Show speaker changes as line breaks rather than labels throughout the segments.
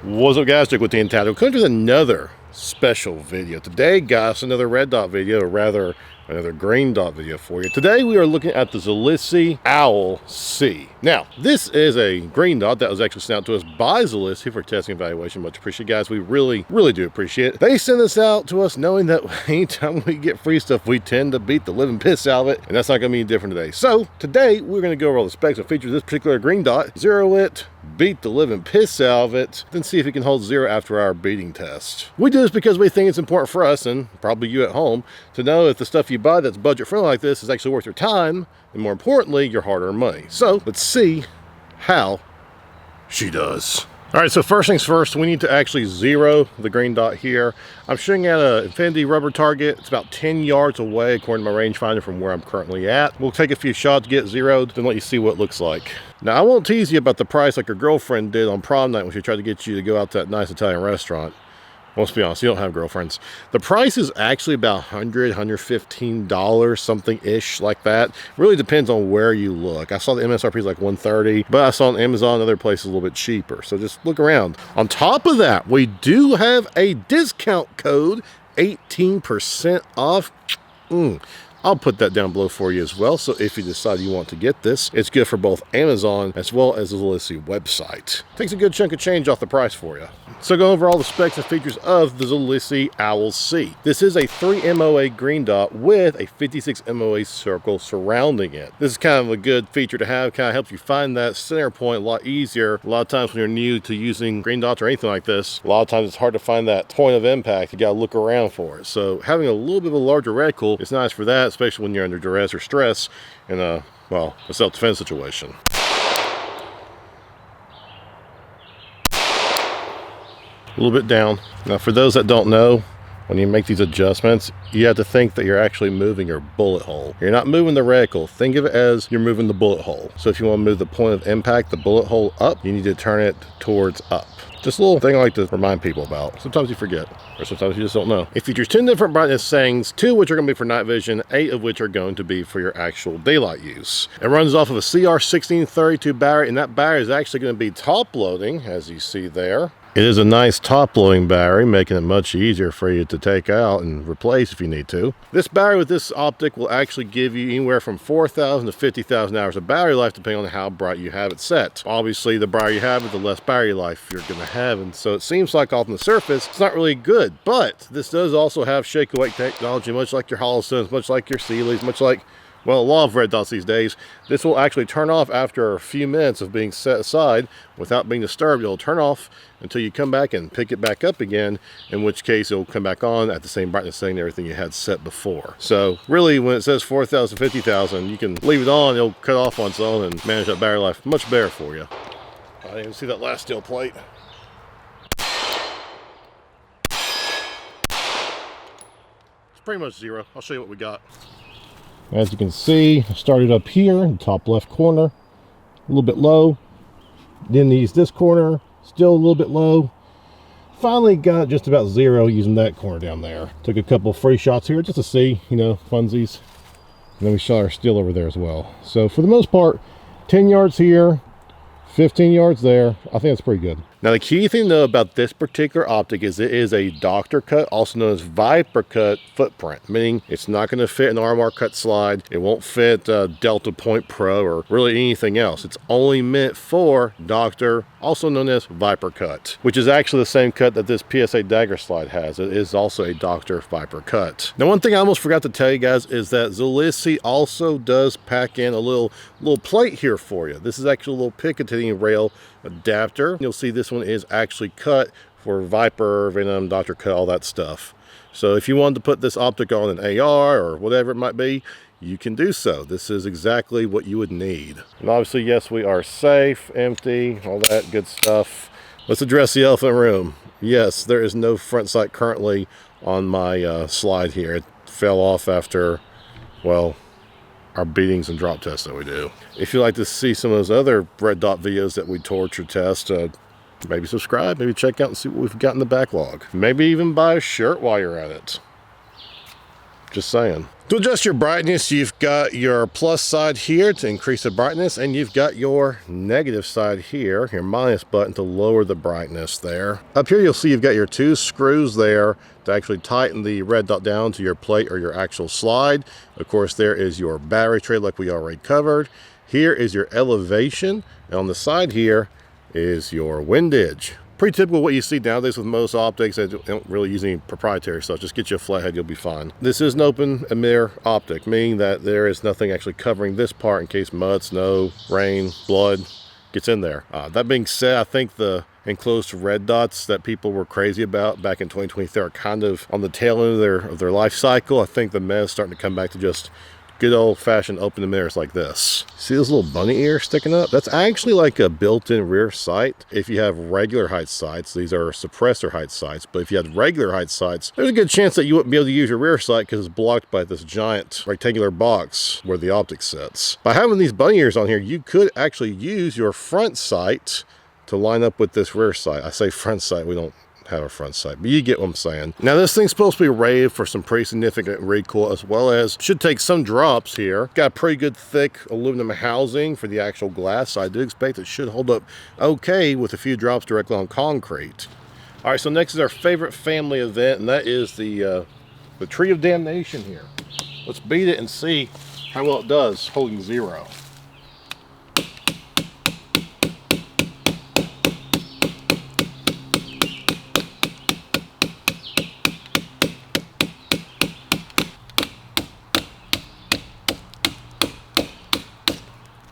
What's up, guys? Jake with the Entitled. Coming to another special video today, guys. Another red dot video, or rather another green dot video for you. Today we are looking at the Zulisy Owl C. Now, this is a green dot that was actually sent out to us by Zulisy for testing and evaluation. Much appreciated, guys. We really do appreciate it. They send this out to us knowing that anytime we get free stuff, we tend to beat the living piss out of it, and that's not going to be any different today. So today we're going to go over all the specs and features of this particular green dot, zero it, beat the living piss out of it, then see if it can hold zero after our beating test. We do this because we think it's important for us, and probably you at home, to know if the stuff you buy that's budget friendly like this is actually worth your time, and more importantly, your hard-earned money. So let's see how she does. All right, so first things first, we need to actually zero the green dot here. I'm shooting at an infinity rubber target. It's about 10 yards away according to my rangefinder from where I'm currently at. We'll take a few shots to get zeroed, then let you see what it looks like. Now, I won't tease you about the price like your girlfriend did on prom night when she tried to get you to go out to that nice Italian restaurant. Well, let's be honest, you don't have girlfriends. The price is actually about $100, $115, something-ish like that. Really depends on where you look. I saw the MSRP is like $130, but I saw on Amazon and other places a little bit cheaper. So just look around. On top of that, we do have a discount code, 18% off. I'll put that down below for you as well. So if you decide you want to get this, it's good for both Amazon as well as the Zulisy website. Takes a good chunk of change off the price for you. So go over all the specs and features of the Zulisy Owl C. This is a 3 MOA green dot with a 56 MOA circle surrounding it. This is kind of a good feature to have. Kind of helps you find that center point a lot easier. A lot of times when you're new to using green dots or anything like this, a lot of times it's hard to find that point of impact. You got to look around for it. So having a little bit of a larger reticle is nice for that, especially when you're under duress or stress in a self-defense situation. A little bit down. Now, for those that don't know, when you make these adjustments, you have to think that you're actually moving your bullet hole. You're not moving the reticle. Think of it as you're moving the bullet hole. So if you want to move the point of impact, the bullet hole up, you need to turn it towards up. Just a little thing I like to remind people about. Sometimes you forget, or sometimes you just don't know. It features 10 different brightness settings, 2 of which are going to be for night vision, 8 of which are going to be for your actual daylight use. It runs off of a CR1632 battery, and that battery is actually going to be top loading, as you see there. It is a nice top-loading battery, making it much easier for you to take out and replace if you need to. This battery with this optic will actually give you anywhere from 4,000 to 50,000 hours of battery life, depending on how bright you have it set. Obviously, the brighter you have it, the less battery life you're going to have, and so it seems like off the surface, it's not really good. But this does also have shake-awake technology, much like your Holostones, much like your Sealys, much like, well, a lot of red dots these days. This will actually turn off after a few minutes of being set aside without being disturbed. It'll turn off until you come back and pick it back up again, in which case it'll come back on at the same brightness setting and everything you had set before. So really, when it says 4,000, 50,000, you can leave it on, it'll cut off on its own and manage that battery life much better for you. I didn't even see that last steel plate. It's pretty much zero. I'll show you what we got. As you can see, I started up here in the top left corner, a little bit low. Then used this corner, still a little bit low. Finally got just about zero using that corner down there. Took a couple free shots here just to see, funsies. And then we shot our steel over there as well. So for the most part, 10 yards here, 15 yards there. I think that's pretty good. Now, the key thing to know about this particular optic is it is a doctor cut, also known as Viper cut footprint, meaning it's not going to fit an RMR cut slide. It won't fit Delta Point Pro or really anything else. It's only meant for doctor, also known as Viper cut, which is actually the same cut that this PSA dagger slide has. It is also a doctor Viper cut. Now, one thing I almost forgot to tell you guys is that Zulisy also does pack in a little plate here for you. This is actually a little Picatinny rail adapter. You'll see this one is actually cut for Viper, Venom, Doctor Cut, all that stuff. So if you wanted to put this optic on an AR or whatever it might be, you can do so. This is exactly what you would need. And obviously, yes, we are safe, empty, all that good stuff. Let's address the elephant in the room. Yes, there is no front sight currently on my slide here. It fell off after, well, our beatings and drop tests that we do. If you'd like to see some of those other red dot videos that we torture test, maybe subscribe, maybe check out and see what we've got in the backlog. Maybe even buy a shirt while you're at it. Just saying. To adjust your brightness, you've got your plus side here to increase the brightness, and you've got your negative side here, your minus button to lower the brightness there. Up here you'll see you've got your 2 screws there to actually tighten the red dot down to your plate or your actual slide. Of course, there is your battery tray like we already covered. Here is your elevation, and on the side here is your windage. Pretty typical what you see nowadays with most optics. They don't really use any proprietary stuff. Just get you a flathead, you'll be fine. This is an open emitter optic, meaning that there is nothing actually covering this part in case mud, snow, rain, blood gets in there. That being said, I think the enclosed red dots that people were crazy about back in 2023 are kind of on the tail end of their life cycle. I think the meta is starting to come back to just good old-fashioned open emitters like this. See this little bunny ear sticking up? That's actually like a built-in rear sight. If you have regular height sights, these are suppressor height sights, but if you had regular height sights, there's a good chance that you wouldn't be able to use your rear sight because it's blocked by this giant rectangular box where the optic sits. By having these bunny ears on here, you could actually use your front sight to line up with this rear sight. I say front sight, we don't have a front sight, but you get what I'm saying. Now this thing's supposed to be rated for some pretty significant recoil, as well as should take some drops here. Got a pretty good thick aluminum housing for the actual glass, so I do expect it should hold up okay with a few drops directly on concrete. All right, so next is our favorite family event, and that is the Tree of Damnation here. Let's beat it and see how well it does holding 0.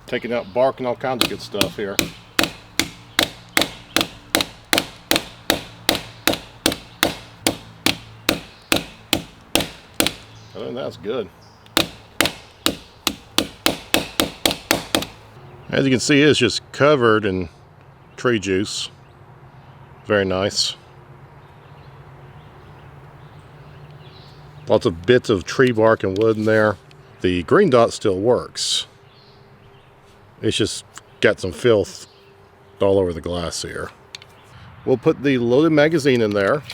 Taking out bark and all kinds of good stuff here. I think that's good. As you can see, it's just covered in tree juice. Very nice. Lots of bits of tree bark and wood in there. The green dot still works. It's just got some filth all over the glass here. We'll put the loaded magazine in there.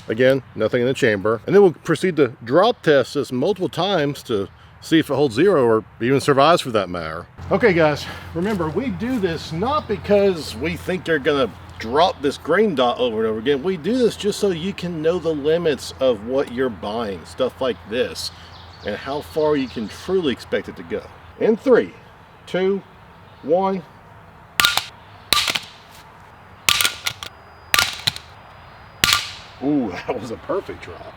Again, nothing in the chamber. And then we'll proceed to drop test this multiple times to see if it holds 0 or even survives for that matter. Okay guys, remember we do this not because we think you're gonna drop this green dot over and over again. We do this just so you can know the limits of what you're buying, stuff like this, and how far you can truly expect it to go. In 3, 2, 1. Ooh, that was a perfect drop.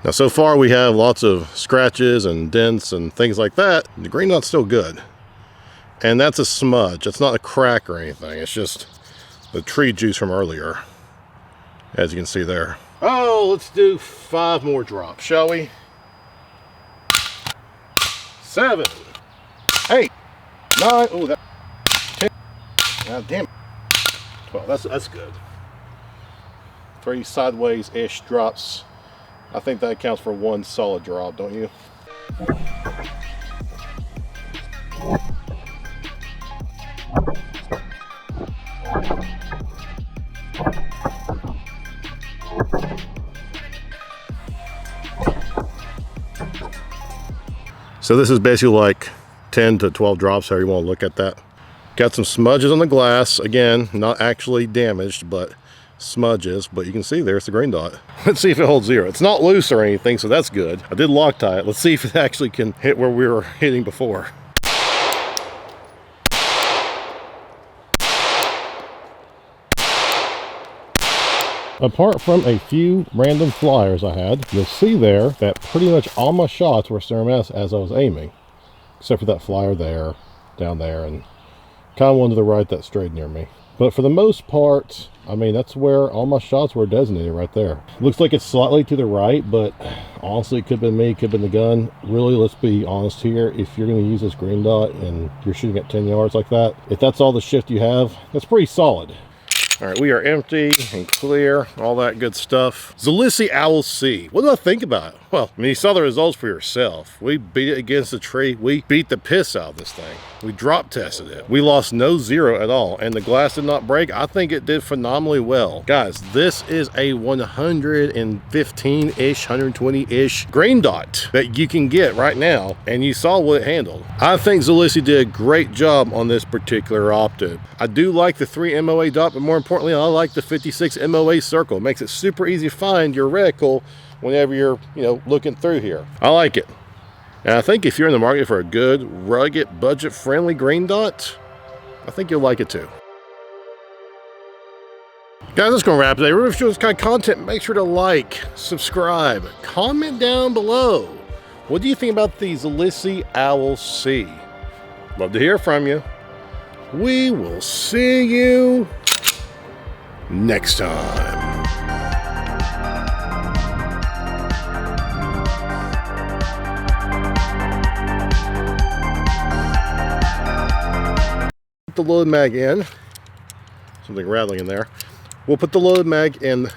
Now so far we have lots of scratches and dents and things like that. The green dot's still good. And that's a smudge. It's not a crack or anything. It's just the tree juice from earlier, as you can see there. Oh, let's do 5 more drops, shall we? 7, 8, 9, oh, that 10, god damn it, 12. That's good. 3 sideways-ish drops. I think that counts for 1 solid drop, don't you? So this is basically like 10 to 12 drops, however you want to look at that. Got some smudges on the glass. Again, not actually damaged, but smudges. But you can see there's the green dot. Let's see if it holds 0. It's not loose or anything, so that's good. I did Loctite it. Let's see if it actually can hit where we were hitting before. Apart from a few random flyers I had, you'll see there that pretty much all my shots were CRMS as I was aiming. Except for that flyer there, down there, and kind of one to the right that strayed near me. But for the most part, I mean, that's where all my shots were designated right there. Looks like it's slightly to the right, but honestly, it could have been me, could have been the gun. Really, let's be honest here. If you're going to use this green dot and you're shooting at 10 yards like that, if that's all the shift you have, that's pretty solid. All right, we are empty and clear, all that good stuff. Zulisy Owl C. What do I think about it? Well, I mean, you saw the results for yourself. We beat it against the tree. We beat the piss out of this thing. We drop tested it. We lost no zero at all, and the glass did not break. I think it did phenomenally well. Guys, this is a 115-ish, 120-ish grain dot that you can get right now, and you saw what it handled. I think Zulisy did a great job on this particular optic. I do like the 3 MOA dot, but more importantly, I like the 56 MOA circle. It makes it super easy to find your reticle whenever you're, looking through here. I like it. And I think if you're in the market for a good, rugged, budget-friendly green dot, I think you'll like it too. Guys, that's going to wrap it today. Remember, if you enjoy this kind of content, make sure to like, subscribe, comment down below. What do you think about the Zulisy Owl C? Love to hear from you. We will see you next time. The load mag in. Something rattling in there. We'll put the load mag in